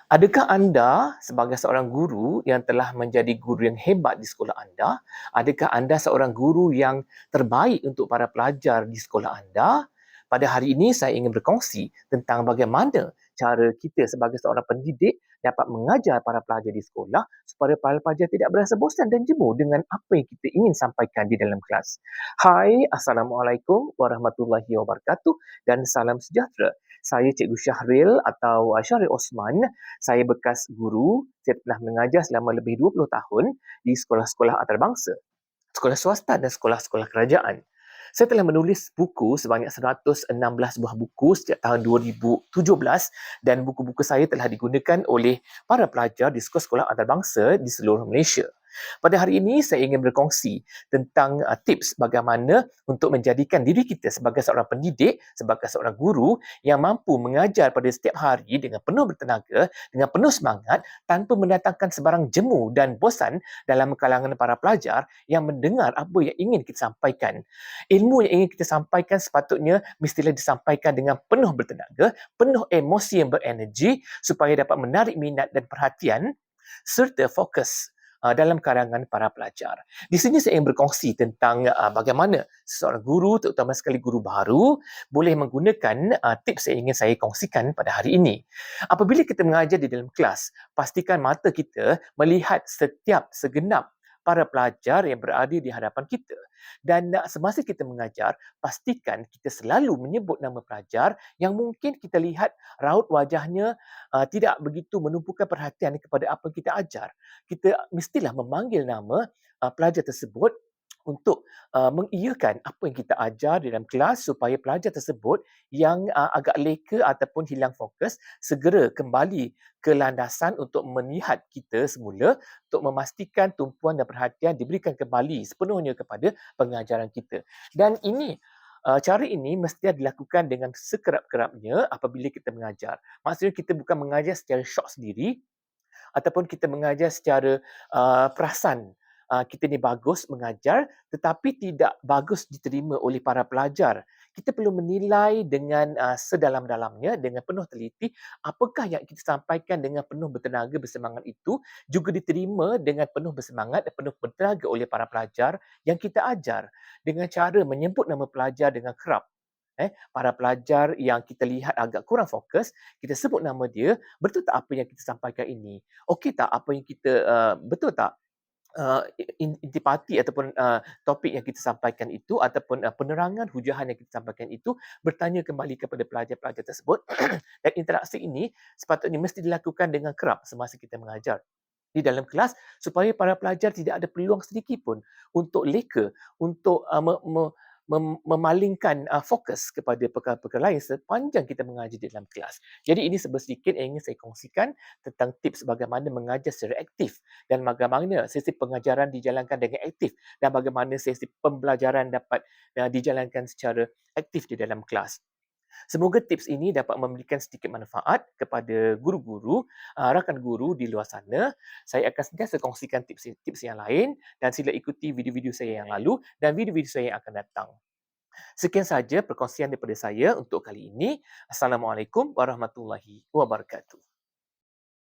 Adakah anda sebagai seorang guru yang telah menjadi guru yang hebat di sekolah anda? Adakah anda seorang guru yang terbaik untuk para pelajar di sekolah anda? Pada hari ini saya ingin berkongsi tentang bagaimana cara kita sebagai seorang pendidik dapat mengajar para pelajar di sekolah supaya para pelajar tidak berasa bosan dan jemu dengan apa yang kita ingin sampaikan di dalam kelas. Hai, Assalamualaikum warahmatullahi wabarakatuh dan salam sejahtera. Saya Cikgu Syahril atau Syahril Osman. Saya bekas guru, saya pernah mengajar selama lebih 20 tahun di sekolah-sekolah antarabangsa, sekolah swasta dan sekolah-sekolah kerajaan. Saya telah menulis buku sebanyak 116 buah buku sejak tahun 2017 dan buku-buku saya telah digunakan oleh para pelajar di sekolah-sekolah antarabangsa di seluruh Malaysia. Pada hari ini saya ingin berkongsi tentang tips bagaimana untuk menjadikan diri kita sebagai seorang pendidik, sebagai seorang guru yang mampu mengajar pada setiap hari dengan penuh bertenaga, dengan penuh semangat tanpa mendatangkan sebarang jemu dan bosan dalam kalangan para pelajar yang mendengar apa yang ingin kita sampaikan. Ilmu yang ingin kita sampaikan sepatutnya mestilah disampaikan dengan penuh bertenaga, penuh emosi yang berenergi supaya dapat menarik minat dan perhatian serta fokus dalam kalangan para pelajar. Di sini saya ingin berkongsi tentang bagaimana seorang guru, terutama sekali guru baru, boleh menggunakan tips yang ingin saya kongsikan pada hari ini. Apabila kita mengajar di dalam kelas, pastikan mata kita melihat setiap segenap para pelajar yang berada di hadapan kita. Dan semasa kita mengajar, pastikan kita selalu menyebut nama pelajar yang mungkin kita lihat raut wajahnya tidak begitu menumpukan perhatian kepada apa yang kita ajar. Kita mestilah memanggil nama pelajar tersebut untuk mengiyakan apa yang kita ajar di dalam kelas supaya pelajar tersebut yang agak leka ataupun hilang fokus segera kembali ke landasan untuk melihat kita semula untuk memastikan tumpuan dan perhatian diberikan kembali sepenuhnya kepada pengajaran kita. Dan cara ini mesti dilakukan dengan sekerap-kerapnya apabila kita mengajar. Maksudnya kita bukan mengajar secara syok sendiri, ataupun kita mengajar secara perasan. Kita ni bagus mengajar tetapi tidak bagus diterima oleh para pelajar. Kita perlu menilai dengan sedalam-dalamnya, dengan penuh teliti, apakah yang kita sampaikan dengan penuh bertenaga, bersemangat itu juga diterima dengan penuh bersemangat dan penuh bertenaga oleh para pelajar yang kita ajar. Dengan cara menyebut nama pelajar dengan kerap. Para pelajar yang kita lihat agak kurang fokus, kita sebut nama dia, betul tak apa yang kita sampaikan ini? Okey tak apa yang kita, betul tak intipati ataupun topik yang kita sampaikan itu ataupun penerangan hujahan yang kita sampaikan itu, bertanya kembali kepada pelajar-pelajar tersebut dan interaksi ini sepatutnya mesti dilakukan dengan kerap semasa kita mengajar di dalam kelas supaya para pelajar tidak ada peluang sedikit pun untuk leka, untuk memalingkan fokus kepada perkara-perkara lain sepanjang kita mengajar di dalam kelas. Jadi ini sedikit yang ingin saya kongsikan tentang tips bagaimana mengajar secara aktif dan bagaimana sesi pengajaran dijalankan dengan aktif dan bagaimana sesi pembelajaran dapat dijalankan secara aktif di dalam kelas. Semoga tips ini dapat memberikan sedikit manfaat kepada guru-guru, rakan guru di luar sana. Saya akan sentiasa kongsikan tips-tips yang lain dan sila ikuti video-video saya yang lalu dan video-video saya yang akan datang. Sekian saja perkongsian daripada saya untuk kali ini. Assalamualaikum warahmatullahi wabarakatuh.